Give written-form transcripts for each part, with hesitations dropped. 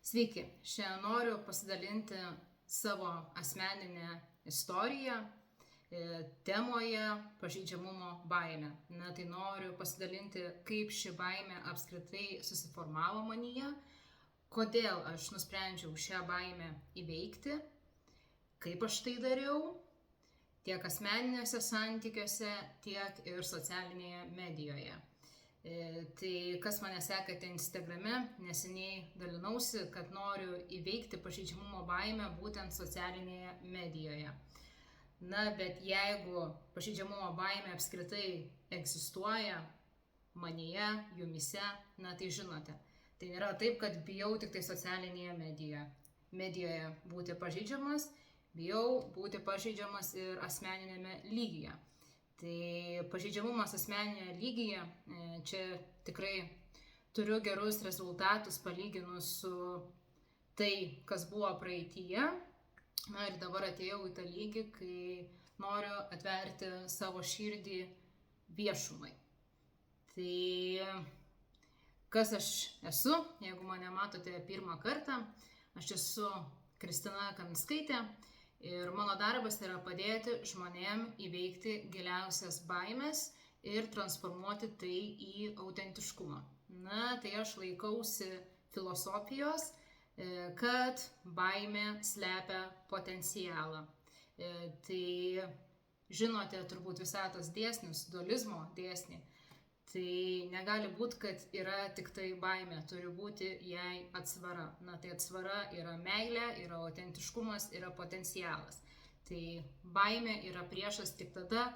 Sveiki, šiandien noriu pasidalinti savo asmeninę istoriją temoje pažeidžiamumo baimė. Tai noriu pasidalinti, kaip ši baimė apskritai susiformavo manyje, kodėl aš nusprendžiau šią baimę įveikti, kaip aš tai dariau, tiek asmeniniuose santykiuose, tiek ir socialinėje medijoje. Tai kas mane sekate Instagrame, neseniai dalinausi, kad noriu įveikti pažeidžiamumo baimę būtent socialinėje medijoje. Bet jeigu pažeidžiamumo baimė apskritai egzistuoja manyje, jumyse, tai žinote. Tai nėra taip, kad bijau tik tai socialinėje medijoje būti pažeidžiamas, bijau būti pažeidžiamas ir asmeninėme lygyje. Tai pažeidžiamumas asmeninėje lygyje, čia tikrai turiu gerus rezultatus palyginus su tai, kas buvo praeityje. Ir dabar atėjau į tą lygį, kai noriu atverti savo širdį viešumai. Tai kas aš esu, jeigu mane matote pirmą kartą, aš esu Kristina Kaminskaitė. Ir mano darbas yra padėti žmonėm įveikti giliausias baimės ir transformuoti tai į autentiškumą. Tai aš laikausi filosofijos, kad baimė slepia potencialą. Tai žinote turbūt visatos dėsnius, dualizmo dėsnį. Tai negali būti, kad yra tik tai baimė, turi būti jai atsvara. Tai atsvara yra meilė, yra autentiškumas, yra potencialas. Tai baimė yra priešas tik tada,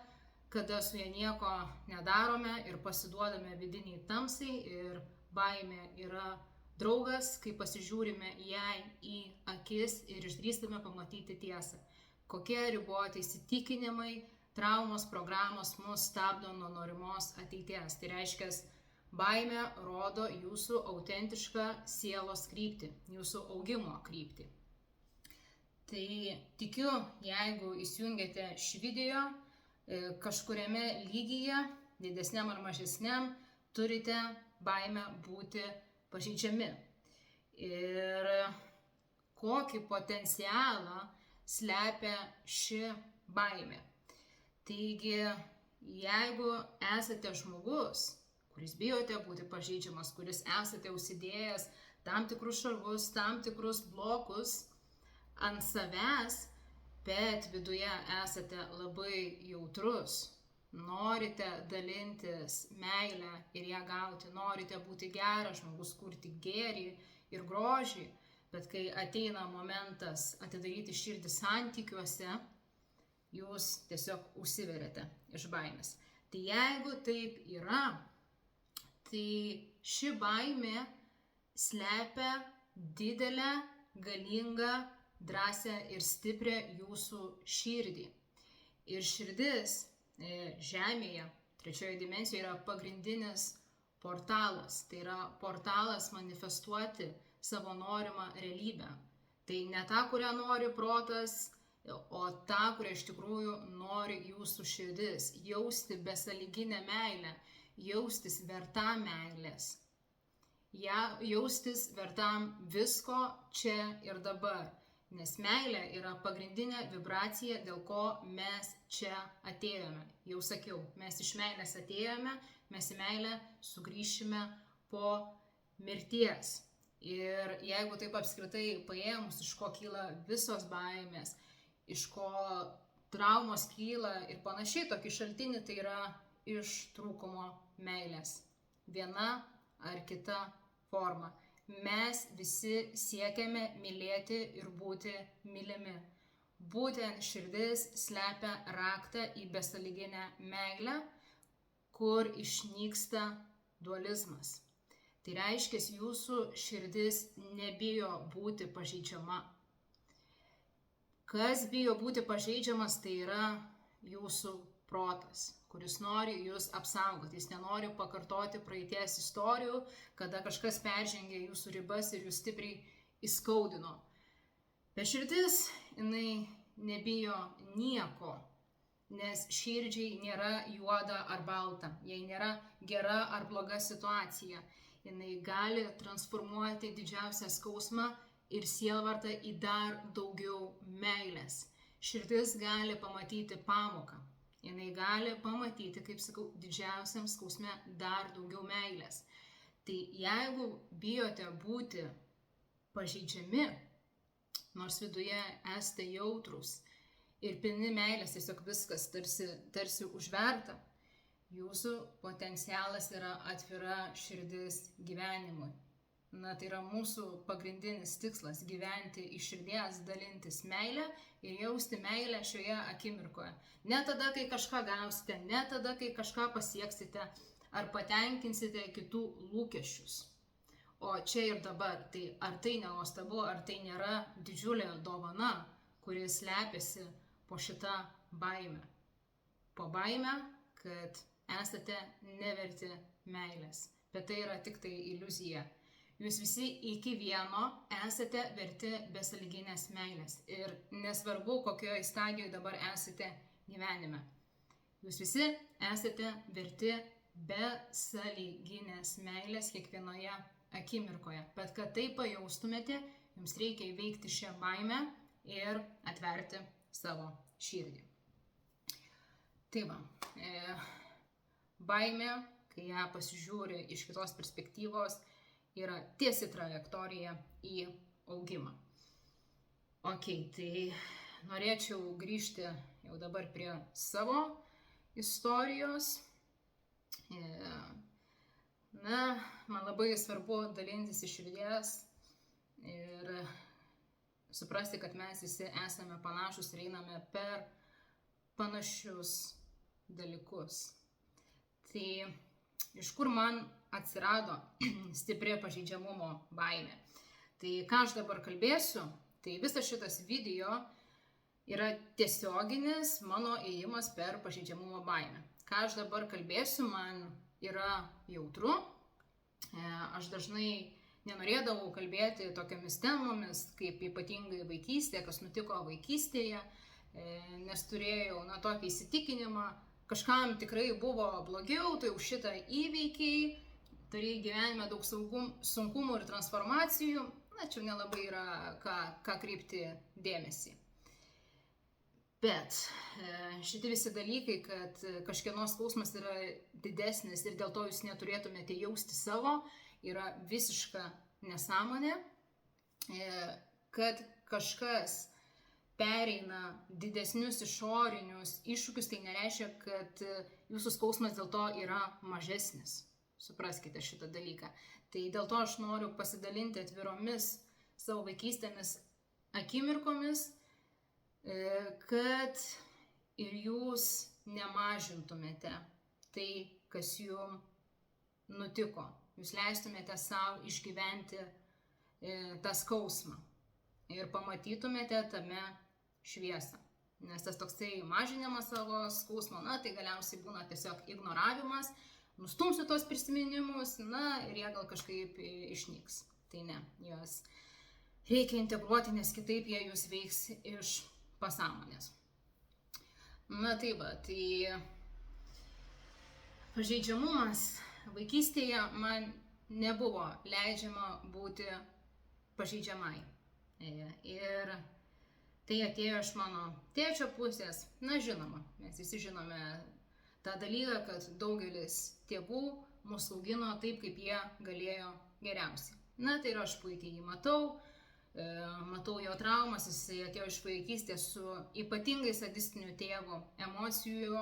kada su ja nieko nedarome ir pasiduodame vidiniai tamsai, ir baimė yra draugas, kai pasižiūrime jai į akis ir išdrįstame pamatyti tiesą. Kokie riboti įsitikinimai, traumos, programos mus stabdo nuo norimos ateities. Tai reiškia, baimė rodo jūsų autentišką sielos kryptį, jūsų augimo kryptį. Tai tikiu, jeigu įsijungėte šį video, kažkuriame lygyje, didesniam ar mažesniam, turite baimę būti pažeidžiami. Ir kokį potencialą slepia ši baimė. Taigi, jeigu esate žmogus, kuris bijote būti pažeidžiamas, kuris esate užsidėjęs tam tikrus šarvus, tam tikrus blokus ant savęs, bet viduje esate labai jautrus, norite dalintis meilę ir ją gauti, norite būti geras žmogus, kurti gėrį ir grožį, bet kai ateina momentas atidaryti širdį santykiuose, jūs tiesiog užsiveriate iš baimės. Tai jeigu taip yra, tai ši baimė slepia didelę, galingą, drąsią ir stiprią jūsų širdį. Ir širdis žemėje, trečioje dimensijoje, yra pagrindinis portalas. Tai yra portalas manifestuoti savo norimą realybę. Tai ne tą, kurią nori protas, o tą, kurią iš tikrųjų nori jūsų širdis. Jausti besąlyginę meilę, jaustis vertam meilės, jaustis vertam visko čia ir dabar. Nes meilė yra pagrindinė vibracija, dėl ko mes čia atėjome. Jau sakiau, mes iš meilės atėjome, mes į meilę sugrįšime po mirties. Ir jeigu taip apskritai paėmus, iš ko kyla visos baimės, iš ko traumos kyla ir panašiai, tokį šaltinį tai yra iš trūkumo meilės. Viena ar kita forma. Mes visi siekiame mylėti ir būti mylimi. Būtent širdis slepia raktą į besąlyginę meilę, kur išnyksta dualizmas. Tai reiškia, jūsų širdis nebijo būti pažeidžiama. Kas bijo būti pažeidžiamas, tai yra jūsų protas, kuris nori jūs apsaugoti. Jis nenori pakartoti praeities istorijų, kada kažkas peržengė jūsų ribas ir jūs stipriai įskaudino. Bet širdis, jinai nebijo nieko, nes širdžiai nėra juoda ar balta, jai nėra gera ar bloga situacija. jinai gali transformuoti didžiausią skausmą ir sielvartą į dar daugiau meilės. Širdis gali pamatyti pamoką. Jinai gali pamatyti, kaip sakau, didžiausiam skausme dar daugiau meilės. Tai jeigu bijote būti pažeidžiami, nors viduje esate jautrūs ir pilni meilės, tiesiog viskas tarsi užverta, jūsų potencialas yra atvira širdis gyvenimui. Tai yra mūsų pagrindinis tikslas - gyventi iš širdies, dalintis meilę ir jausti meilę šioje akimirkoje. Ne tada, kai kažką gausite, ne tada, kai kažką pasieksite ar patenkinsite kitų lūkesčius. O čia ir dabar, tai ar tai nenuostabu, ar tai nėra didžiulė dovana, kuris slepiasi po šitą baimę. Po baimę, kad esate neverti meilės. Bet tai yra tik tai iliuzija. Jūs visi iki vieno esate verti besąlyginės meilės. Ir nesvarbu, kokioje stadijoje dabar esate gyvenime. Jūs visi esate verti besąlyginės meilės kiekvienoje akimirkoje. Bet kad tai pajaustumėte, jums reikia įveikti šią baimę ir atverti savo širdį. Tai va, baimė, kai ją pasižiūri iš kitos perspektyvos, yra tiesi trajektorija į augimą. Ok, tai norėčiau grįžti jau dabar prie savo istorijos. Man labai svarbu dalintis iš širdies ir suprasti, kad mes visi esame panašus ir einame per panašius dalykus. Tai iš kur man atsirado stipri pažeidžiamumo baimė? Tai ką aš dabar kalbėsiu, tai visas šitas video yra tiesioginis mano ėjimas per pažeidžiamumo baimę. Ką aš dabar kalbėsiu, man yra jautru. Aš dažnai nenorėdavau kalbėti tokiamis temomis, kaip ypatingai vaikystė, kas nutiko vaikystėje, nes turėjau tokį įsitikinimą, kažkam tikrai buvo blogiau, tai už šitą įveikiai, turėjai gyvenime daug sunkumų ir transformacijų, čia nelabai yra ką kreipti dėmesį. Bet šitie visi dalykai, kad kažkieno skausmas yra didesnis ir dėl to jūs neturėtumėte jausti savo, yra visiška nesąmonė. Kad kažkas pereina didesnius išorinius iššūkius, tai nereiškia, kad jūsų skausmas dėl to yra mažesnis. Supraskite šitą dalyką. Tai dėl to aš noriu pasidalinti atviromis savo vaikystėmis akimirkomis, kad ir jūs nemažintumėte tai, kas jums nutiko. Jūs leistumėte savo išgyventi tą skausmą ir pamatytumėte tame šviesą. Nes tas toksai mažinimas savo skausmo, tai galiausiai būna tiesiog ignoravimas, nustumsiu tos prisiminimus, ir jie gal kažkaip išnyks. Tai ne, juos reikia integruoti, nes kitaip jie jūs veiks iš pasąmonės. Tai pažeidžiamumas vaikystėje man nebuvo leidžiama būti pažeidžiamai. Ir tai atėjo iš mano tėčio pusės. Žinoma, mes visi žinome tą dalyką, kad daugelis tėvų mus augino taip, kaip jie galėjo geriausiai. Tai ir aš puikiai jį matau jo traumas, jis atėjo iš vaikystės su ypatingai sadistiniu tėvu, emocijų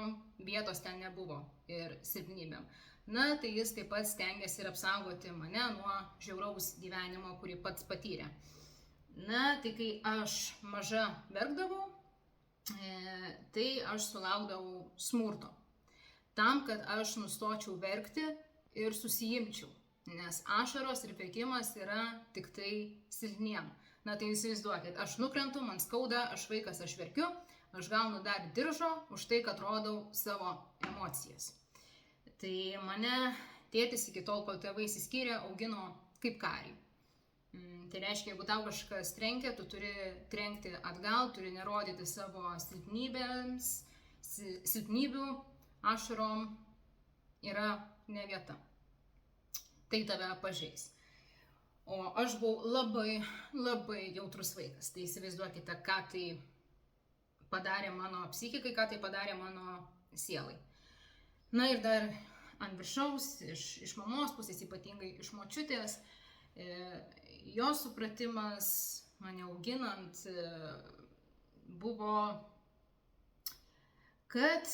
vietos ten nebuvo ir silpnybėm. Tai jis taip pat stengiasi ir apsaugoti mane nuo žiauraus gyvenimo, kurį pats patyrė. Tai kai aš maža verkdavau, tai aš sulaukdavau smurto. Tam, kad aš nustočiau verkti ir susijimčiau. Nes ašaros ir verkimas yra tik tai silpniem. Tai įsivaizduokit, aš nukrentu, man skauda, aš vaikas, aš verkiu, aš gaunu dar diržo už tai, kad rodau savo emocijas. Tai mane tėtis iki tol, kol tėvai išsiskyrė, augino kaip karį. Tai reiškia, jeigu tau kažkas trenkia, tu turi trenkti atgal, turi nerodyti savo silpnybių, ašarom yra ne vieta. tai tave pažeis. O aš buvau labai, labai jautrus vaikas. Tai įsivaizduokite, ką tai padarė mano psichikai, ką tai padarė mano sielai. Na ir dar ant viršaus, iš mamos pusės, ypatingai iš močiutės, jos supratimas mane auginant buvo, kad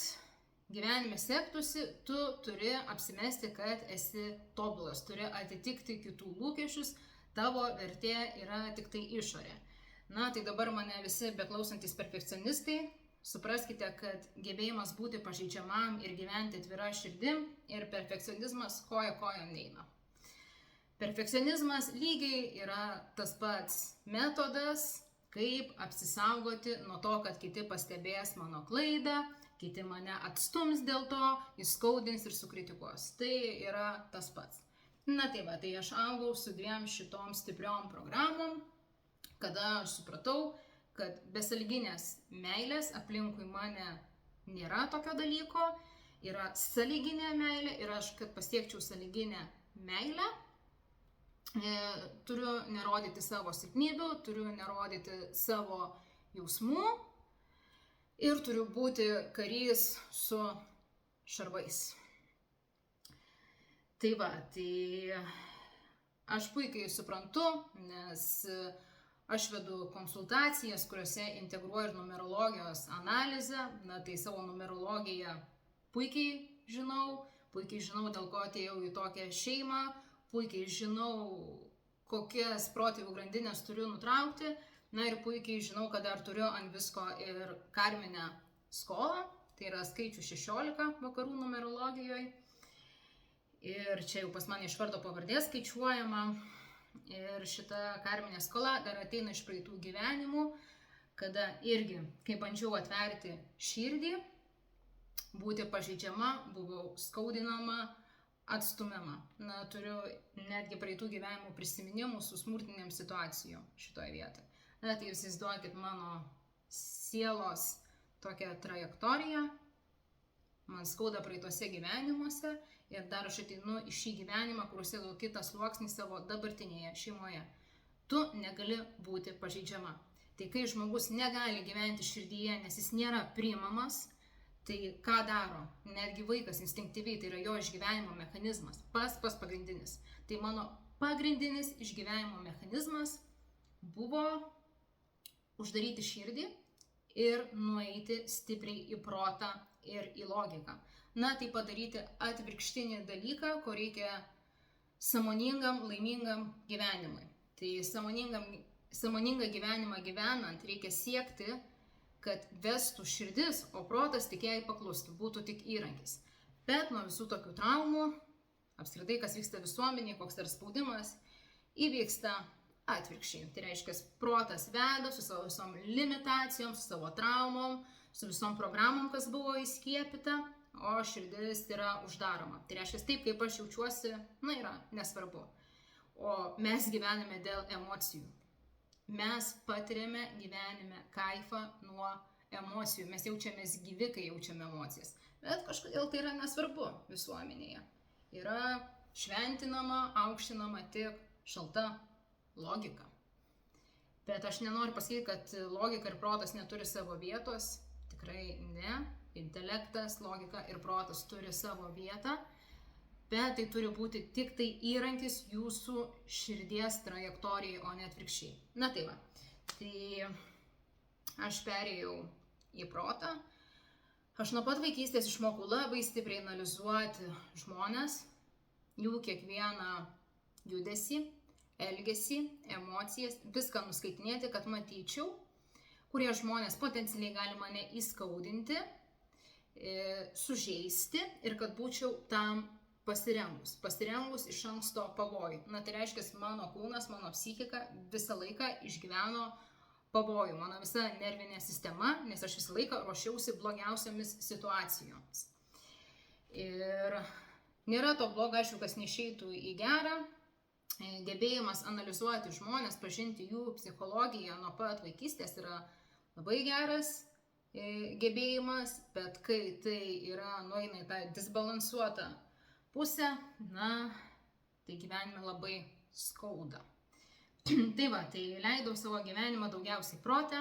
gyvenime sektųsi, tu turi apsimesti, kad esi tobulas, turi atitikti kitų lūkesčius, tavo vertė yra tik tai išorė. Na, tai dabar mane visi beklausantis perfekcionistai, supraskite, kad gebėjimas būti pažeidžiamam ir gyventi atvira širdim ir perfekcionizmas koja kojon neina. Perfekcionizmas lygiai yra tas pats metodas, kaip apsisaugoti nuo to, kad kiti pastebės mano klaidą, kiti mane atstums dėl to, įskaudins ir sukritikuos. Tai yra tas pats. Na tai va, tai aš augau su 2 šitom stipriom programom, kada aš supratau, kad besąlyginės meilės aplinkui mane nėra tokio dalyko, yra sąlyginė meilė ir aš, kad pasiekčiau sąlyginę meilę, turiu nerodyti savo silpnybių, turiu nerodyti savo jausmų ir turiu būti karys su šarvais. Tai va, tai aš puikiai suprantu, nes aš vedu konsultacijas, kuriuose integruoju ir numerologijos analizę. Na tai savo numerologiją puikiai žinau, dėl ko atėjau į tokią šeimą, puikiai žinau, kokias protėvių grandinės turiu nutraukti, na ir puikiai žinau, kad dar turiu ant visko ir karminę skolą, tai yra skaičių 16 vakarų numerologijoje. Ir čia jau pas mane iš vardo pavardės skaičiuojama. Ir šita karminė skola dar ateina iš praeitų gyvenimų, kada irgi, kai bandžiau atverti širdį, būti pažeidžiama, buvau skaudinama, atstumiama. Na, turiu netgi praeitų gyvenimų prisiminimų su smurtinėm situacijom šitoje vietoje. Na, tai jūs įsivaizduokit mano sielos tokią trajektoriją, man skauda praeituose gyvenimuose ir dar aš ateinu į šį gyvenimą, kur užsėdau kitą sluoksnį savo dabartinėje šeimoje. Tu negali būti pažeidžiama. Tai kai žmogus negali gyventi širdyje, nes jis nėra priimamas, tai ką daro? Netgi vaikas instinktyviai, tai yra jo išgyvenimo mechanizmas, pats pagrindinis. Tai mano pagrindinis išgyvenimo mechanizmas buvo uždaryti širdį ir nueiti stipriai į protą ir į logiką. Na, tai padaryti atvirkštinį dalyką, ko reikia sąmoningam, laimingam gyvenimui. Tai sąmoningą gyvenimą gyvenant reikia siekti, kad vestų širdis, o protas tik jai paklustų, būtų tik įrankis. Bet nuo visų tokių traumų, apskritai, kas vyksta visuomeniai, koks dar spaudimas, įvyksta atvirkščiai. Tai reiškia, protas veda su savo visom limitacijom, su savo traumom, su visom programom, kas buvo įskiepyta, o širdis yra uždaroma. Tai reiškia, taip kaip aš jaučiuosi, na, yra nesvarbu. O mes gyvename dėl emocijų. Mes patiriame gyvenime kaifą nuo emocijų. Mes jaučiamės gyvi, kai jaučiame emocijas. Bet kažkodėl tai yra nesvarbu visuomenėje. Yra šventinama, aukštinama tik šalta logika. Bet aš nenoriu pasakyti, kad logika ir protas neturi savo vietos. Tikrai ne. Intelektas, logika ir protas turi savo vietą, bet tai turi būti tik tai įrankis jūsų širdies trajektorijai, o ne atvirkščiai. Na tai va, tai aš perėjau į protą. Aš nuo pat vaikystės išmokau labai stipriai analizuoti žmones, jų kiekvieną judesį, elgesį, emocijas, viską nuskaitinėti, kad matyčiau, kurie žmonės potencialiai gali mane įskaudinti, sužeisti ir kad būčiau tam pasirengus iš anksto pavojų. Na tai reiškia, mano kūnas, mano psichika visą laiką išgyveno pavojų, mano visa nervinė sistema, nes aš visą laiką ruošiausi blogiausiamis situacijoms. Ir nėra to blogo, aišku, kas neišeitų į gerą. Gebėjimas analizuoti žmonės, pažinti jų psichologiją nuo pat vaikystės yra labai geras gebėjimas, bet kai tai yra nueina į tą disbalansuotą pusę, na, tai gyvenime labai skauda. Tai va, tai leidau savo gyvenimą daugiausiai prote.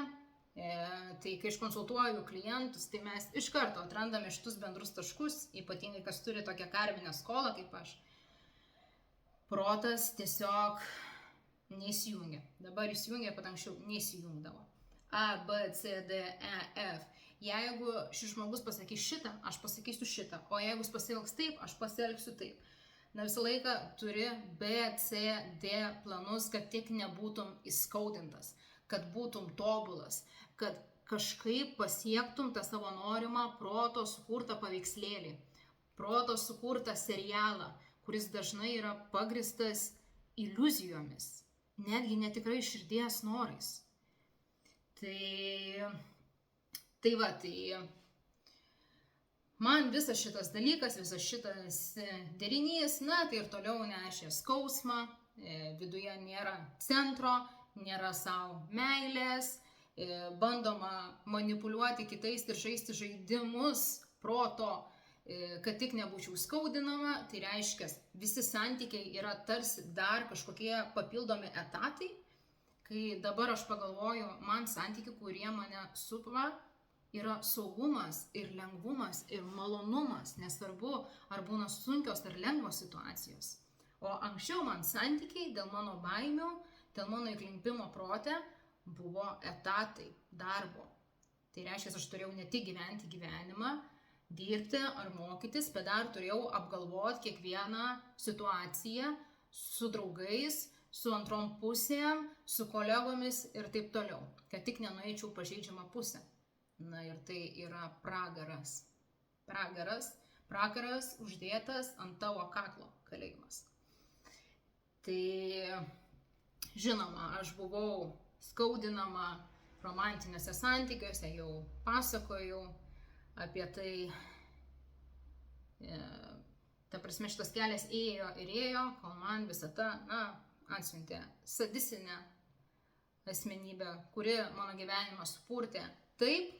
Tai kai aš konsultuoju klientus, tai mes iš karto atrandame šitus bendrus taškus, ypatingai kas turi tokią karminę skolą kaip aš. Protas tiesiog neįsijungia. Dabar įsijungia, pat anksčiau neįsijungdavo. A, B, C, D, E, F. Jeigu šis žmogus pasakys šitą, aš pasakysiu šitą. O jeigu jis pasielgs taip, aš pasielgsiu taip. Na visą laiką turi B, C, D planus, kad tik nebūtum įskaudintas, kad būtum tobulas, kad kažkaip pasiektum tą savo norimą proto sukurtą paveikslėlį, proto sukurtą serialą, kuris dažnai yra pagristas iliuzijomis, netgi netikrai širdies norais. Tai man visas šitas dalykas, visas šitas derinys, tai ir toliau nešė skausmą, viduje nėra centro, nėra savo meilės, bandoma manipuliuoti kitais ir žaisti žaidimus proto, kad tik nebūčiau skaudinama, tai reiškia, visi santykiai yra tarsi dar kažkokie papildomi etatai, kai dabar aš pagalvoju, man santykiai, kurie mane supa, yra saugumas ir lengvumas ir malonumas, nesvarbu, ar būna sunkios ar lengvos situacijos. O anksčiau man santykiai dėl mano baimių, dėl mano įklimpimo prote buvo etatai darbo. Tai reiškia, aš turėjau ne tik gyventi gyvenimą, dirbti ar mokytis, bet dar turėjau apgalvoti kiekvieną situaciją su draugais, su antrom pusėm, su kolegomis ir taip toliau, kad tik nenueičiau pažeidžiamą pusę. Na ir tai yra pragaras. Pragaras uždėtas ant tavo kaklo kalėjimas. Tai žinoma, aš buvau skaudinama romantinėse santykiuose, jau pasakojau apie tai. Ta prasme, šitas kelias ėjo, kol man visata, atsiuntė sadistinę asmenybę, kuri mano gyvenimą supurtė taip,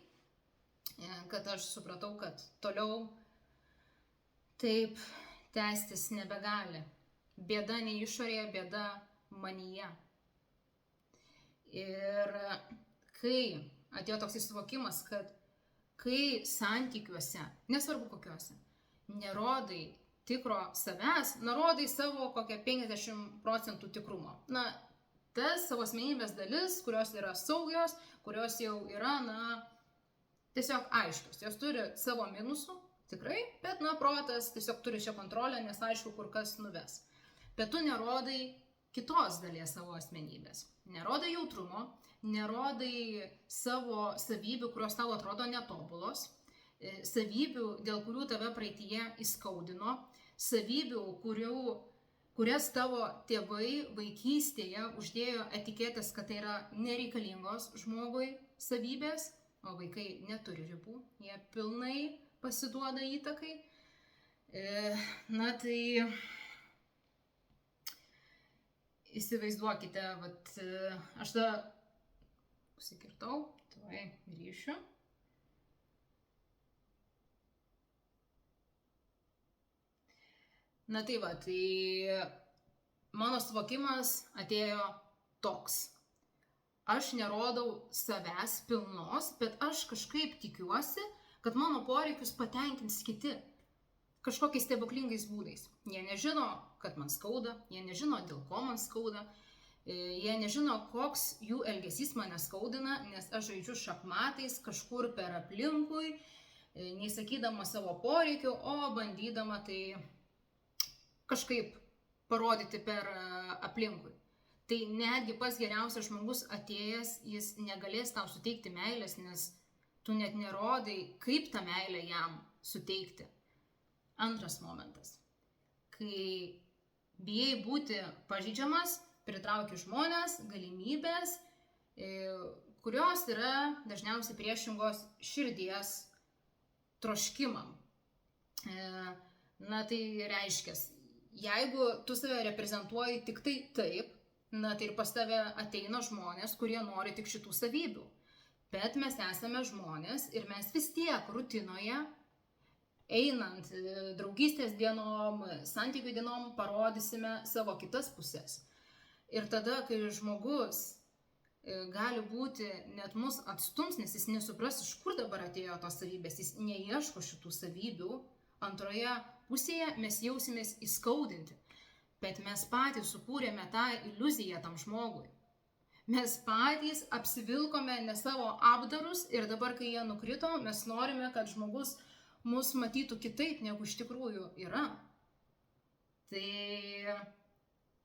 kad aš supratau, kad toliau taip tęstis nebegali. Bėda ne išorėje, bėda manyje. Ir kai atėjo toks suvokimas, kad kai santykiuose, nesvarbu kokiuose, nerodai tikro savęs, rodai savo kokią 50% tikrumo. Tas savo asmenybės dalis, kurios yra saugios, kurios jau yra, tiesiog aiškios. Jos turi savo minusų, tikrai, bet, protas tiesiog turi šią kontrolę, nes aišku, kur kas nuves. Bet tu nerodai kitos dalies savo asmenybės. Nerodai jautrumo, nerodai savo savybių, kurios tau atrodo netobulos, savybių, dėl kurių tave praeityje įskaudino, savybių, kurias tavo tėvai vaikystėje uždėjo etiketės, kad tai yra nereikalingos žmogui savybės, o vaikai neturi ribų, jie pilnai pasiduoda įtakai. Tai įsivaizduokite, aš tada užsikirtau, tuoj grįšiu. Tai mano suvokimas atėjo toks. Aš nerodau savęs pilnos, bet aš kažkaip tikiuosi, kad mano poreikius patenkins kiti kažkokiais stebuklingais būdais. Jie nežino, kad man skauda, jie nežino, dėl ko man skauda, jie nežino, koks jų elgesys mane skaudina, nes aš žaidžiu šachmatais kažkur per aplinkui, neįsakydama savo poreikių, o bandydama tai kažkaip parodyti per aplinkui. Tai netgi pats geriausias žmogus atėjęs, jis negalės tau suteikti meilės, nes tu net nerodai, kaip tą meilę jam suteikti. Antras momentas. Kai bijai būti pažeidžiamas, pritrauki žmonės, galimybės, kurios yra dažniausiai priešingos širdies troškimam. Tai reiškia, jeigu tu save reprezentuoji tik tai taip, tai ir pas tave ateina žmonės, kurie nori tik šitų savybių. Bet mes esame žmonės ir mes vis tiek rutinoje einant draugystės dienom, santykių dienom parodysime savo kitas pusės. Ir tada, kai žmogus gali būti net mus atstums, nes jis nesupras, iš kur dabar atėjo tos savybės, jis neieško šitų savybių, antroje pusėje mes jausimės įskaudinti, bet mes patys sukūrėme tą iliuziją tam žmogui. Mes patys apsivilkome ne savo apdarus ir dabar, kai jie nukrito, mes norime, kad žmogus mus matytų kitaip, negu iš tikrųjų yra. Tai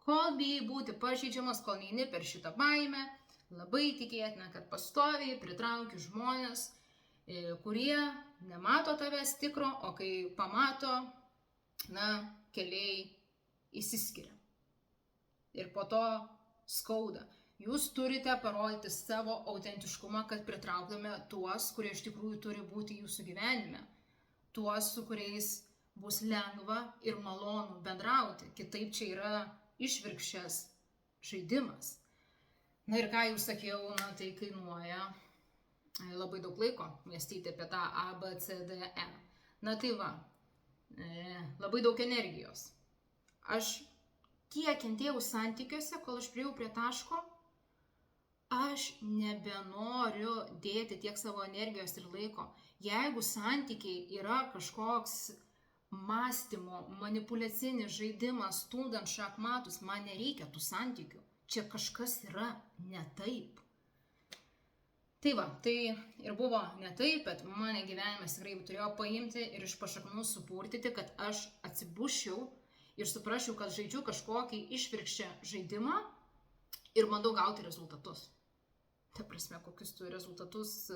kol bijai būti pažeidžiamas, kol neini per šitą baimę, labai tikėtina, kad pastoviai pritrauki žmonės, kurie nemato tavęs tikro, o kai pamato, keliai išsiskiria. Ir po to skauda. Jūs turite parodyti savo autentiškumą, kad pritrauktume tuos, kurie iš tikrųjų turi būti jūsų gyvenime. Tuos, su kuriais bus lengva ir malonu bendrauti. Kitaip čia yra išvirkščias žaidimas. Ir ką jau sakiau, tai kainuoja labai daug laiko mąstyti apie tą A, B, C, D, E. Tai va, labai daug energijos. Aš tiek kentėjau santykiuose, kol aš priėjau prie taško, aš nebenoriu dėti tiek savo energijos ir laiko. Jeigu santykiai yra kažkoks mąstymo, manipuliacinis žaidimas, stumdant šachmatus, man nereikia tų santykių. Čia kažkas yra ne taip. Tai va, tai ir buvo ne taip, bet mane gyvenimas tikrai turėjo paimti ir iš pašaknų supurtyti, kad aš atsibuščiau ir suprasčiau, kad žaidžiu kažkokį išvirkščią žaidimą ir bandau gauti rezultatus. Ta prasme, kokius tu rezultatus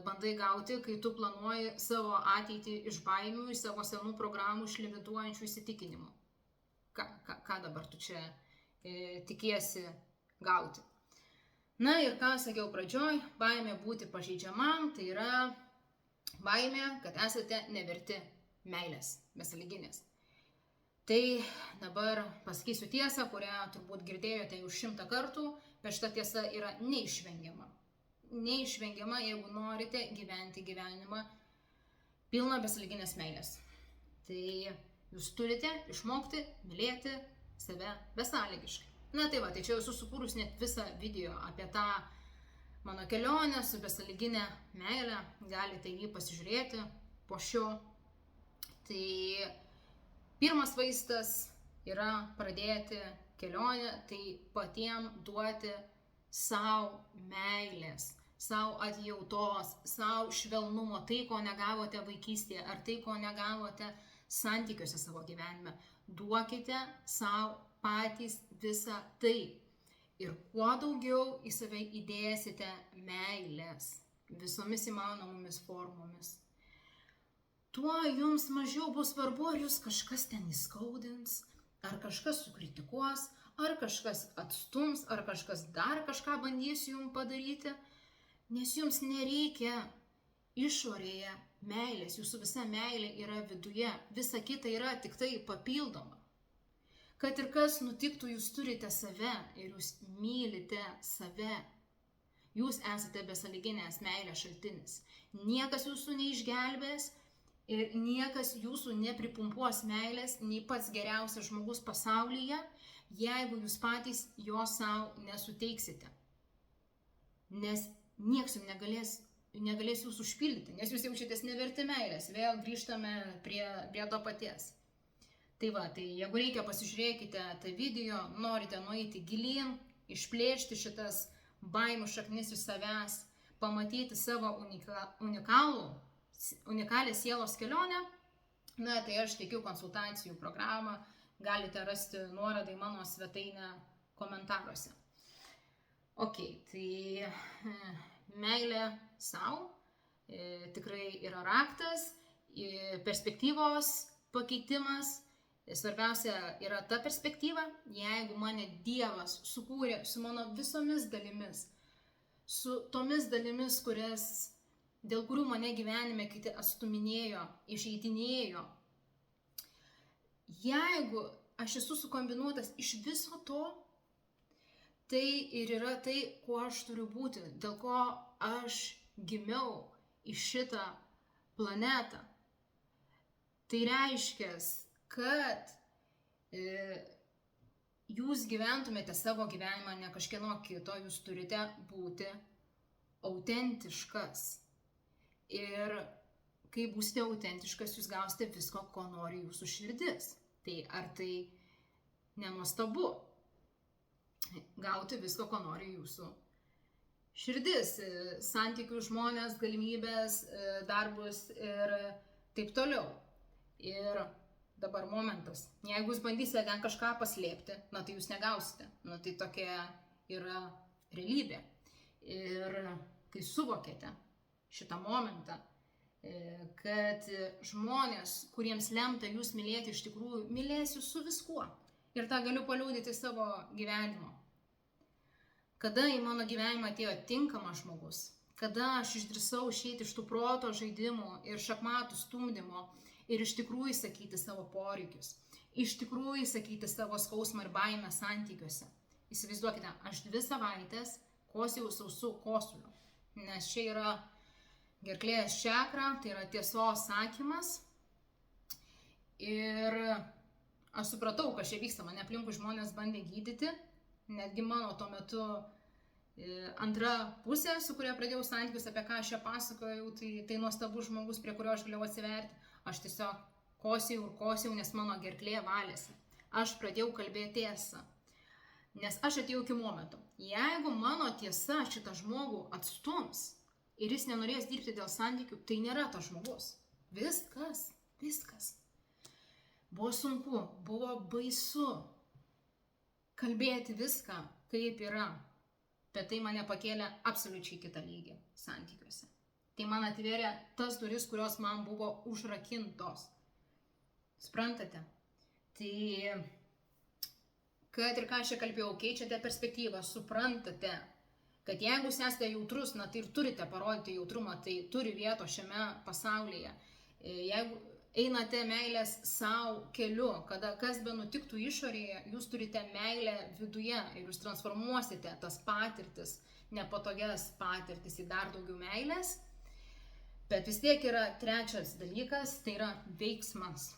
bandai gauti, kai tu planuoji savo ateitį iš baimių, iš savo senų programų, iš limituojančių įsitikinimų. Ką dabar tu čia tikiesi gauti? Ir ką sakiau pradžioj, baimė būti pažeidžiamam, tai yra baimė, kad esate neverti meilės, besąlyginės. Tai dabar pasakysiu tiesą, kurią turbūt girdėjote jau 100 kartų, bet šita tiesa yra neišvengiama. Neišvengiama, jeigu norite gyventi gyvenimą pilną besąlyginės meilės. Tai jūs turite išmokti mylėti save besąlygiškai. Tai va, tai čia esu sukūrus net visą video apie tą mano kelionę su besąlyginė meilė. Galite jį pasižiūrėti po šio. Tai pirmas vaistas yra pradėti kelionę, tai patiem duoti savo meilės, savo atjautos, savo švelnumo, tai, ko negavote vaikystėje, ar tai, ko negavote santykiuose savo gyvenime. Duokite savo patys visą tai. Ir kuo daugiau į save įdėsite meilės visomis įmanomomis formomis, tuo jums mažiau bus svarbu, ar jūs kažkas ten įskaudins, ar kažkas sukritikuos, ar kažkas atstums, ar kažkas dar kažką bandys jums padaryti, nes jums nereikia išorėje meilės, jūsų visa meilė yra viduje, visa kita yra tik tai papildoma. Kad ir kas nutiktų, jūs turite save ir jūs mylite save. Jūs esate besąlyginės meilės šaltinis. Niekas jūsų neišgelbės ir niekas jūsų nepripumpuos meilės, nei pats geriausias žmogus pasaulyje, jeigu jūs patys jo savo nesuteiksite. Nes nieks jums negalės jūsų užpildyti, nes jūs jaučiatės neverti meilės. Vėl grįžtame prie to paties. Tai va, tai jeigu reikia, pasižiūrėkite tą video, norite nueiti gilyn, išplėšti šitas baimių šaknis iš savęs, pamatyti savo unikalią sielos kelionę, tai aš teikiu konsultacijų programą, galite rasti nuorodą į mano svetainę komentaruose. Tai meilė savo tikrai yra raktas, perspektyvos pakeitimas. Svarbiausia yra ta perspektyva, jeigu mane Dievas sukūrė su mano visomis dalimis, su tomis dalimis, dėl kurių mane gyvenime kiti atstuminėjo, išeitinėjo. Jeigu aš esu sukombinuotas iš viso to, tai ir yra tai, kuo aš turiu būti, dėl ko aš gimiau į šitą planetą. Tai reiškia, kad jūs gyventumėte savo gyvenimą, ne kažkieno kito, jūs turite būti autentiškas. Ir kai būsite autentiškas, jūs gausite visko, ko nori jūsų širdis. Tai ar tai nenuostabu? Gauti visko, ko nori jūsų širdis, santykių, žmonės, galimybės, darbus ir taip toliau. Ir dabar momentas. Jeigu jūs bandysite ten kažką paslėpti, tai jūs negausite. Tai tokia yra realybė. Ir kai suvokėte šitą momentą, kad žmonės, kuriems lemta jūs mylėti, iš tikrųjų mylės jūs su viskuo. Ir tą galiu paliudyti savo gyvenimo. Kada į mano gyvenimą atėjo tinkamas žmogus, kada aš išdrįsau išeiti iš tų proto žaidimų ir šachmatų stumdymo ir iš tikrųjų sakyti savo poreikius, iš tikrųjų sakyti savo skausmą ir baimę santykiuose. Įsivaizduokite, aš 2 savaitės kosėjau sausų kosuliu, nes čia yra gerklės čakra, tai yra tiesos sakymas. Ir aš supratau, kas čia vyksta, mane aplinkui žmonės bandė gydyti, netgi mano tuo metu antra pusė, su kuria pradėjau santykius, apie ką aš čia pasakojau, tai nuostabus žmogus, prie kurio aš galėjau atsiverti. Aš tiesiog kosėjau, nes mano gerklė valėsi. Aš pradėjau kalbėti tiesą, nes aš atėjau iki momento. Jeigu mano tiesa šitą žmogų atstums ir jis nenorės dirbti dėl santykių, tai nėra tas žmogus. Viskas. Buvo sunku, buvo baisu kalbėti viską, kaip yra. Bet tai mane pakėlė absoliučiai kitą lygį santykiuose. Tai man atvėrė tas duris, kurios man buvo užrakintos. Suprantate? Tai, kad ir ką aš čia kalbėjau, keičiate perspektyvą, suprantate, kad jeigu jūs esate jautrus, tai ir turite parodyti jautrumą, tai turi vietos šiame pasaulyje. Jeigu einate meilės savo keliu, kada kas be nutiktų išorėje, jūs turite meilę viduje ir jūs transformuosite tas patirtis, nepatogias patirtis į dar daugiau meilės. Bet vis tiek yra trečias dalykas, tai yra veiksmas.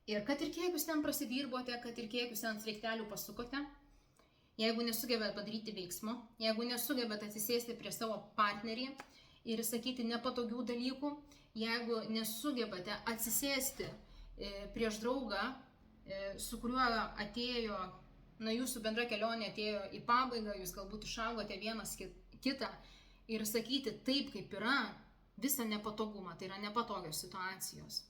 Ir kad ir kiek jūs ten prasidirbote, kad ir kiek jūs ten sraigtelių pasukote, jeigu nesugebėt padaryti veiksmo, jeigu nesugebėt atsisėsti prie savo partnerį ir sakyti nepatogių dalykų, jeigu nesugebate atsisėsti prieš draugą, su kuriuo atėjo, jūsų bendra kelionė atėjo į pabaigą, jūs galbūt išaugote vienas kitą ir sakyti taip, kaip yra, visą nepatogumą, tai yra nepatogios situacijos.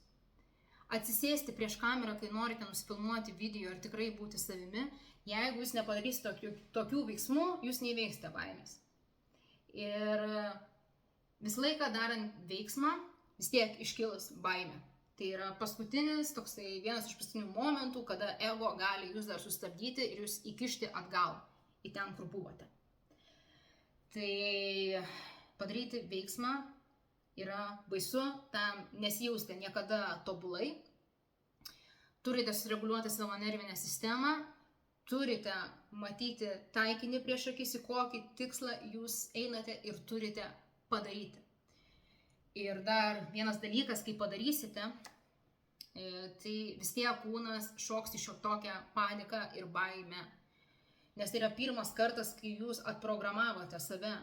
Atsisėsti prieš kamerą, kai norite nusifilmuoti video ir tikrai būti savimi, jeigu jūs nepadarysite tokių veiksmų, jūs neįveiksite baimės. Ir visą laiką darant veiksmą, vis tiek iškilus baimė. Tai yra paskutinis, toksai vienas iš paskutinių momentų, kada ego gali jūs dar sustabdyti ir jūs įkišti atgal į ten, kur buvote. Tai padaryti veiksmą yra baisu, tam nesijausite niekada tobulai. Turite sureguliuoti savo nervinę sistemą, turite matyti taikinį prieš akis, į kokį tikslą jūs einate ir turite padaryti. Ir dar vienas dalykas, kai padarysite, tai vis tiek kūnas šoks iš tokią paniką ir baimę. Nes tai yra pirmas kartas, kai jūs atprogramavote save.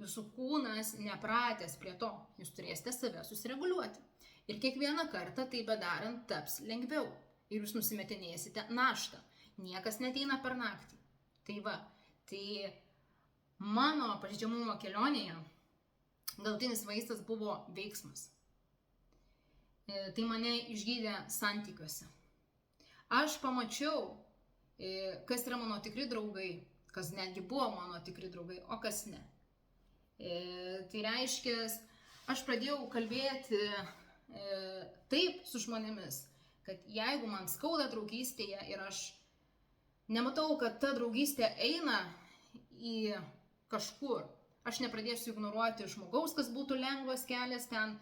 Jūsų kūnas nepratęs prie to. Jūs turėsite save susireguliuoti. Ir kiekvieną kartą tai bedarant taps lengviau. Ir jūs nusimetinėsite naštą. Niekas neateina per naktį. Tai mano pažeidžiamumo kelionėje galutinis vaistas buvo veiksmas. Tai mane išgydė santykiuose. Aš pamačiau, kas yra mano tikri draugai, kas netgi buvo mano tikri draugai, o kas ne. Tai reiškia, aš pradėjau kalbėti taip su žmonėmis, kad jeigu man skauda draugystėje ir aš nematau, kad ta draugystė eina į kažkur, aš nepradėsiu ignoruoti žmogaus, kas būtų lengvas kelias ten,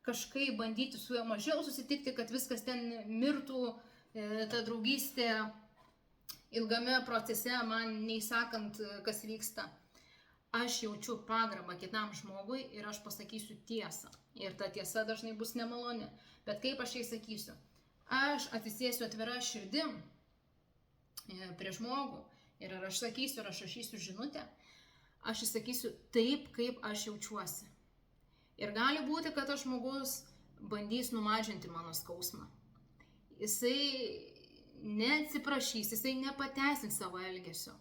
kažkaip bandyti su juo mažiau susitikti, kad viskas ten mirtų, ta draugystė ilgame procese, man neįsakant, kas vyksta. aš jaučiu pagarbą kitam žmogui ir aš pasakysiu tiesą. Ir ta tiesa dažnai bus nemaloni. Bet kaip aš jai sakysiu? Aš atsisėsiu atvira širdim prie žmogų ir ar aš sakysiu, ar aš rašysiu žinutę, aš įsakysiu taip, kaip aš jaučiuosi. Ir gali būti, kad tas žmogus bandys numažinti mano skausmą. Jisai neatsiprašys, jisai nepateisins savo elgesio.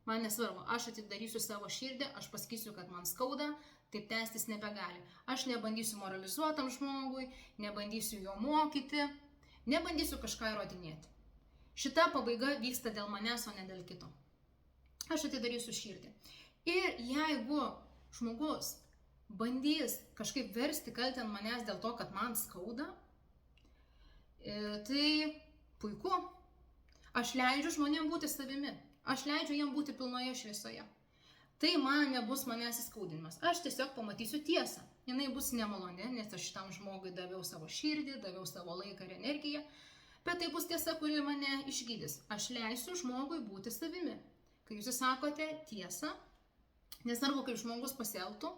Man nesvarbu, aš atidarysiu savo širdį, aš pasakysiu, kad man skauda, taip tęstis nebegali. Aš nebandysiu moralizuotam žmogui, nebandysiu jo mokyti, nebandysiu kažką įrodinėti. Šita pabaiga vyksta dėl manęs, o ne dėl kito. Aš atidarysiu širdį. Ir jeigu žmogus bandys kažkaip versti kaltę ant manęs dėl to, kad man skauda, tai puiku. Aš leidžiu žmonėm būti savimi. Aš leidžiu jiem būti pilnoje šviesoje. Tai man nebus manęs įskaudinimas. Aš tiesiog pamatysiu tiesą. Jinai bus nemaloni, nes aš šitam žmogui daviau savo širdį, daviau savo laiką ir energiją. Bet tai bus tiesa, kuri mane išgydys. Aš leisiu žmogui būti savimi. Kai jūs sakote tiesą, nesvarbu, kaip žmogus pasielgtų,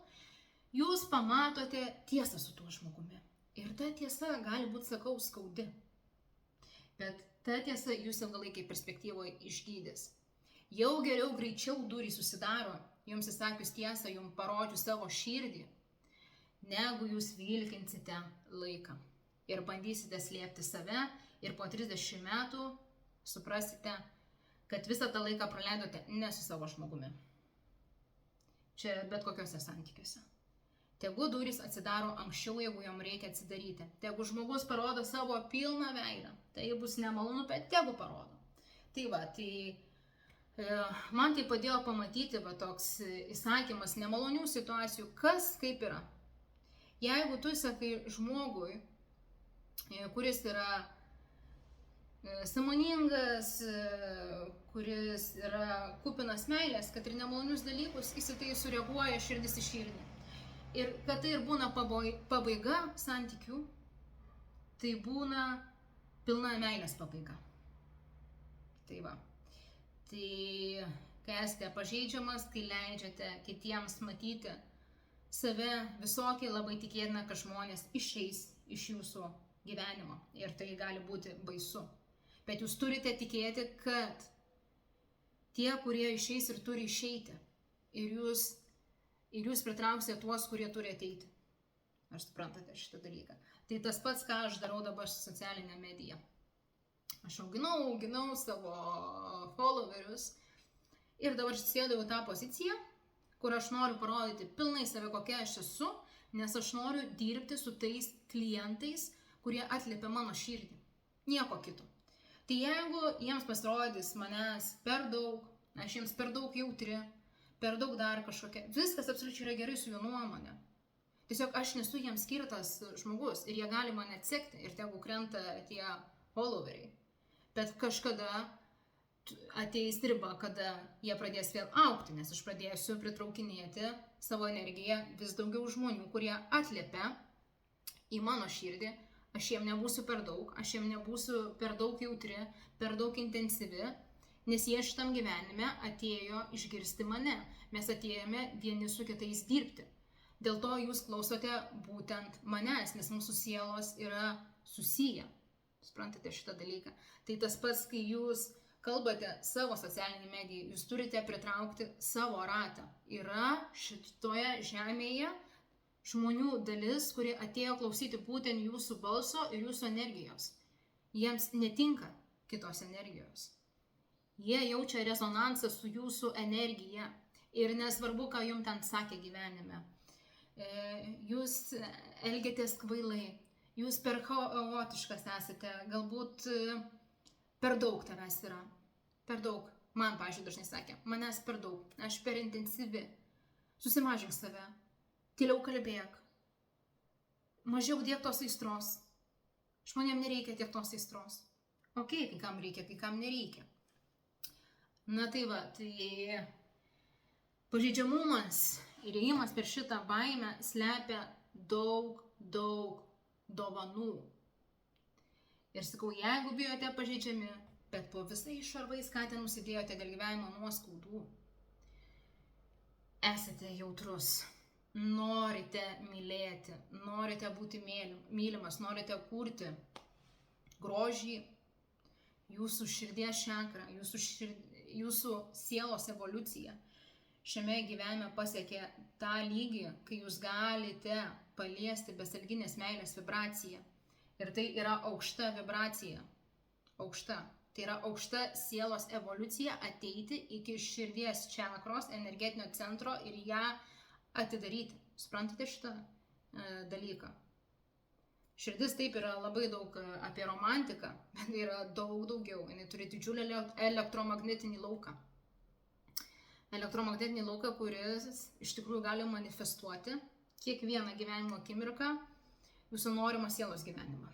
jūs pamatote tiesą su tuo žmogumi. Ir ta tiesa gali būti, sakau, skaudi. Bet ta tiesa jūs ilgalaikiai perspektyvoje išgydys. Jau geriau, greičiau durys susidaro, jums įsakius tiesą, jums parodžiu savo širdį, negu jūs vilkinsite laiką. Ir bandysite slėpti save ir po 30 metų suprasite, kad visą tą laiką praleidote ne su savo žmogumi. Čia bet kokiuose santykiuose. Tegu durys atsidaro anksčiau, jeigu jom reikia atsidaryti. Tegu žmogus parodo savo pilną veidą. Tai bus nemalonu, bet tegu parodo. Tai va, man tai padėjo pamatyti toks įsakymas nemalonių situacijų, kas kaip yra. Jeigu tu sakai žmogui, kuris yra sąmoningas, kuris yra kupinas meilės, kad ir nemalonius dalykus, jis tai sureaguoja širdis į širdį. Ir kad tai ir būna pabaiga santykių, tai būna pilna meilės pabaiga. Tai va. Tai kai esate pažeidžiamas, kai leidžiate kitiems matyti save visokiai, labai tikėtina, kad žmonės išeis iš jūsų gyvenimo. Ir tai gali būti baisu. Bet jūs turite tikėti, kad tie, kurie išeis ir turi išeiti. Ir jūs pritrauksite tuos, kurie turi ateiti. Ar suprantate šitą dalyką? Tai tas pats, ką aš darau dabar su socialinė medija. Aš auginau savo followerius ir dabar sėdau į tą poziciją, kur aš noriu parodyti pilnai save, kokia aš esu, nes aš noriu dirbti su tais klientais, kurie atliepia mano širdį. Nieko kito. Tai jeigu jiems pasirodys manęs per daug, aš jiems per daug jautri, per daug dar kažkokia, viskas absoliučiai yra gerai su jų nuomonė. Tiesiog aš nesu jiems skirtas žmogus ir jie gali mane atsekti ir tegu krenta tie followeriai. Bet kažkada ateis riba, kada jie pradės vėl augti, nes aš pradėsiu pritraukinėti savo energiją vis daugiau žmonių, kurie atliepia į mano širdį. Aš jiem nebūsiu per daug, aš jiem nebūsiu per daug jautri, per daug intensyvi, nes jie šitam gyvenime atėjo išgirsti mane. Mes atėjome vieni su kitais dirbti. Dėl to jūs klausote būtent manęs, nes mūsų sielos yra susiję. Suprantate šitą dalyką. Tai tas pats, kai jūs kalbate savo socialinį mediją, jūs turite pritraukti savo ratą. Yra šitoje žemėje žmonių dalis, kurie atėjo klausyti būtent jūsų balso ir jūsų energijos. Jiems netinka kitos energijos. Jie jaučia rezonansą su jūsų energija. Ir nesvarbu, ką jums ten sakė gyvenime. Jūs elgiatės kvailai. Jūs per chaotiškas esate, galbūt per daug tavęs yra, per daug. Man, pavyzdžiui, dažnai sakė, manęs per daug, aš per intensyvi. Susimažink save, tyliau kalbėk, mažiau dėk tos aistros. Žmonėm nereikia tiek tos aistros. Ok, kai kam reikia, kai kam nereikia. Na tai va, tai pažeidžiamumas ir ėjimas per šitą baimę slepia daug dovanų. Ir sakau, jeigu bijote pažeidžiami, bet po visais šarvais, ką ten nusidėjote dėl gyvenimo nuoskaudų, esate jautrus, norite mylėti, norite būti mylimas, norite kurti grožį, jūsų širdies čakra, jūsų sielos evoliucija šiame gyvenime pasiekė tą lygį, kai jūs galite paliesti besąlyginės meilės vibraciją. Ir tai yra aukšta vibracija. Aukšta. Tai yra aukšta sielos evoliucija ateiti iki širdies čakros, energetinio centro ir ją atidaryti. Suprantate šitą dalyką? Širdis taip yra labai daug apie romantiką, bet tai yra daug daugiau. Jis turi didžiulį elektromagnetinį lauką. Elektromagnetinį lauką, kuris iš tikrųjų gali manifestuoti kiekvieną gyvenimo akimirką jūsų norimą sielos gyvenimą.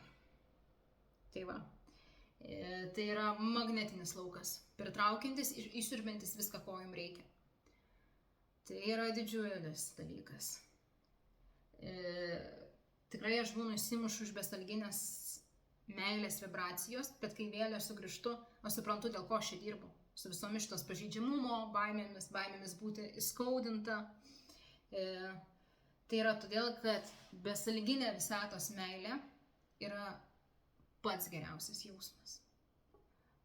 Tai va. Tai yra magnetinis laukas, pritraukiantis ir įsiurbintis viską, ko jums reikia. Tai yra didžiulis dalykas. Tikrai aš būnu įsimušu iš besąlyginės meilės vibracijos, bet kai vėl aš sugrįžtu, aš suprantu, dėl ko aš čia dirbu. Su visomis šitos pažeidžiamumo, baimėmis būti įskaudinta. Tai yra todėl, kad besąlyginė visatos meilė yra pats geriausias jausmas.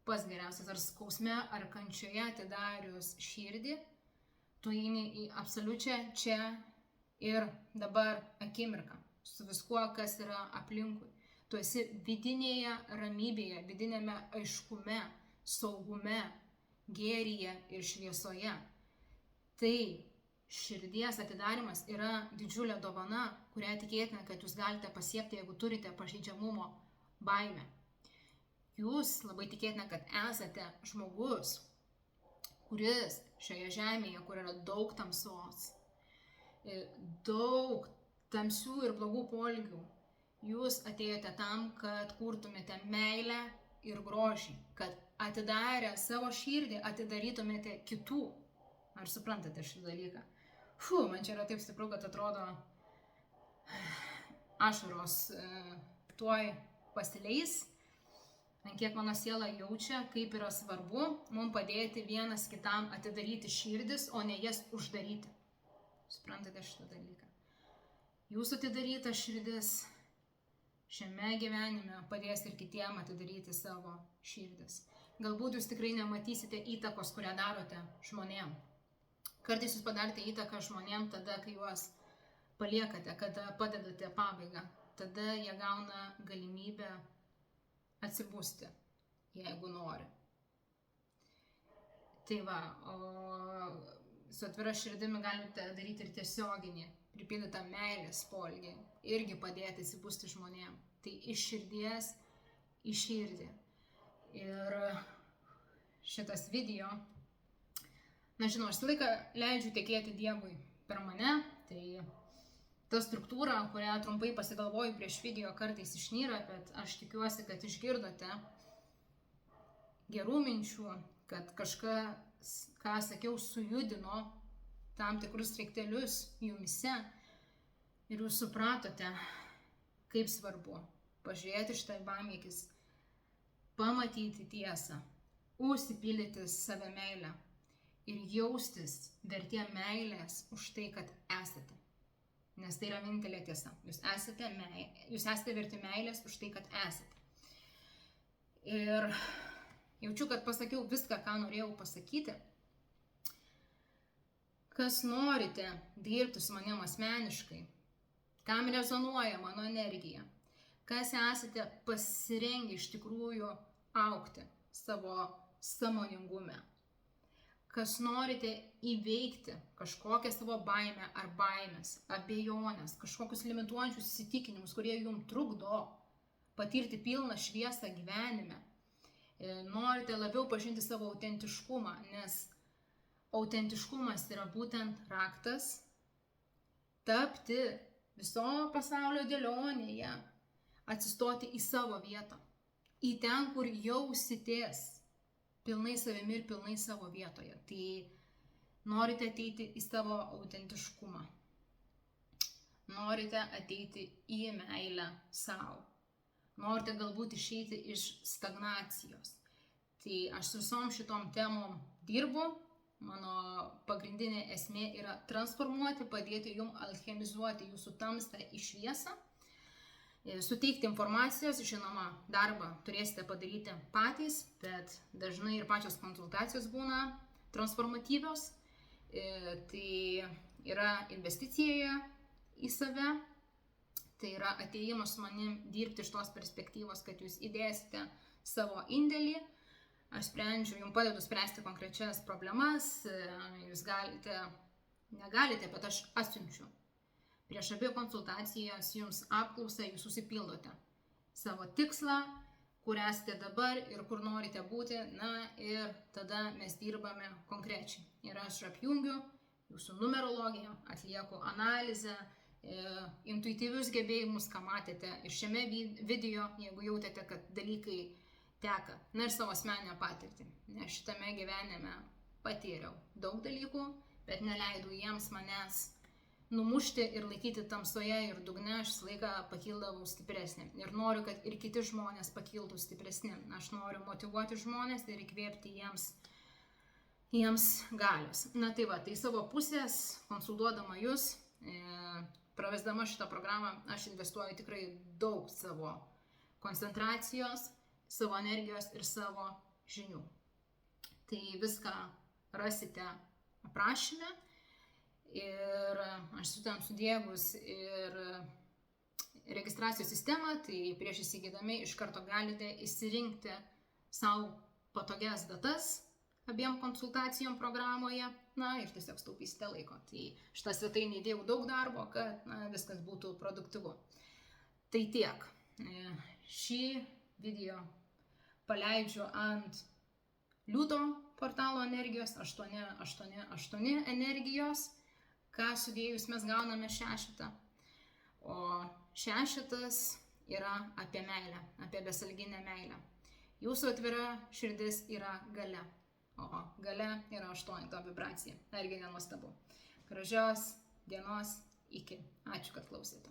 Pats geriausias, ar skausme, ar kančioje atidarius širdį, tu eini į absoliučią čia ir dabar akimirką, su viskuo, kas yra aplinkui. Tu esi vidinėje ramybėje, vidinėme aiškume, saugume, gėryje ir šviesoje. Tai širdies atidarimas yra didžiulė dovana, kurią tikėtina, kad jūs galite pasiekti, jeigu turite pažeidžiamumo baimę. Jūs labai tikėtina, kad esate žmogus, kuris šioje žemėje, kur yra daug tamsos, daug tamsių ir blogų poelgių, jūs atėjote tam, kad kurtumėte meilę ir grožį, kad atidarę savo širdį atidarytumėte kitų. Ar suprantate šitą dalyką? Man čia yra taip stipru, kad atrodo ašaros tuoj pasileis, ant kiek mano siela jaučia, kaip yra svarbu mums padėti vienas kitam atidaryti širdis, o ne jas uždaryti. Suprantate šitą dalyką? Jūsų atidaryta širdis šiame gyvenime padės ir kitiem atidaryti savo širdis. Galbūt jūs tikrai nematysite įtakos, kurią darote žmonėm. Kartais jūs padarite įtaką žmonėm tada, kai juos paliekate, kada padedate pabaigą. Tada jie gauna galimybę atsibusti, jeigu nori. Tai va, o su atvira širdimi galite daryti ir tiesioginį, pripildytą meilės poelgį, irgi padėti atsibusti žmonėm. Tai iš širdies į širdį. Ir šitas video, žinau, aš laiką leidžiu tekėti Dievui per mane, tai ta struktūra, kurią trumpai pasigalvoju prieš video, kartais išnyra, bet aš tikiuosi, kad išgirdote gerų minčių, kad kažkas, ką sakiau, sujudino tam tikrus sraigtelius jumyse ir jūs supratote, kaip svarbu pažiūrėti šitą baimėkis, pamatyti tiesą, užsipildyti save meilę ir jaustis vertė meilės už tai, kad esate. Nes tai yra vienintelė tiesa. Jūs esate verti meilės už tai, kad esate. Ir jaučiu, kad pasakiau viską, ką norėjau pasakyti. Kas norite dirbti su manim asmeniškai, kam rezonuoja mano energija, kas esate pasirengę iš tikrųjų augti savo sąmoningume, kas norite įveikti kažkokią savo baimę ar baimės, abejonės, kažkokius limituojančius įsitikinimus, kurie jums trukdo patirti pilną šviesą gyvenime, norite labiau pažinti savo autentiškumą, nes autentiškumas yra būtent raktas tapti viso pasaulio dėlionėje, atsistoti į savo vietą, į ten, kur jausitės pilnai savimi ir pilnai savo vietoje. Tai norite ateiti į savo autentiškumą, norite ateiti į meilę sau, norite galbūt išeiti iš stagnacijos. Tai aš su visom šitom temom dirbu, mano pagrindinė esmė yra transformuoti, padėti jums alchemizuoti jūsų tamsą į šviesą, suteikti informacijos, žinoma, darbą turėsite padaryti patys, bet dažnai ir pačios konsultacijos būna transformatyvios. Tai yra investicija į save, tai yra atėjimas su manim dirbti iš tos perspektyvos, kad jūs įdėsite savo indėlį, aš sprendžiu, jums padedu spręsti konkrečias problemas, jūs negalite, bet aš atsiunčiu. Prieš abi konsultacijas jums apklausą, jūs susipildote savo tikslą, kur esate dabar ir kur norite būti, ir tada mes dirbame konkrečiai. Ir aš apjungiu jūsų numerologiją, atlieku analizę, intuityvius gebėjimus, ką matėte ir šiame video, jeigu jautėte, kad dalykai teka, ir savo asmeninę patirtį. Nes šitame gyvenime patyriau daug dalykų, bet neleidau jiems manęs numušti ir laikyti tamsoje ir dugne, aš visą laiką pakildavau stipresnė. Ir noriu, kad ir kiti žmonės pakiltų stipresni. Aš noriu motyvuoti žmonės ir įkvėpti jiems galios. Tai savo pusės, konsultuodama jūs, pravesdama šitą programą, aš investuoju tikrai daug savo koncentracijos, savo energijos ir savo žinių. Tai viską rasite aprašyme ir aš esu tam sudiegus ir registracijos sistemą, tai prieš įsigydami iš karto galite išsirinkti savo patogias datas abiem konsultacijom programoje, ir tiesiog staupysite laiko. Tai šitą svetainį įdėjau daug darbo, kad viskas būtų produktyvu. Tai tiek. Šį video paleidžiu ant liūto portalo energijos, 888 energijos, ką sudėjus mes gauname 6. O 6 yra apie meilę, apie besalginę meilę. Jūsų atvira širdis yra galia. O galia yra 8 vibracija. Argi nenuostabu. Gražios dienos, iki. Ačiū, kad klausėte.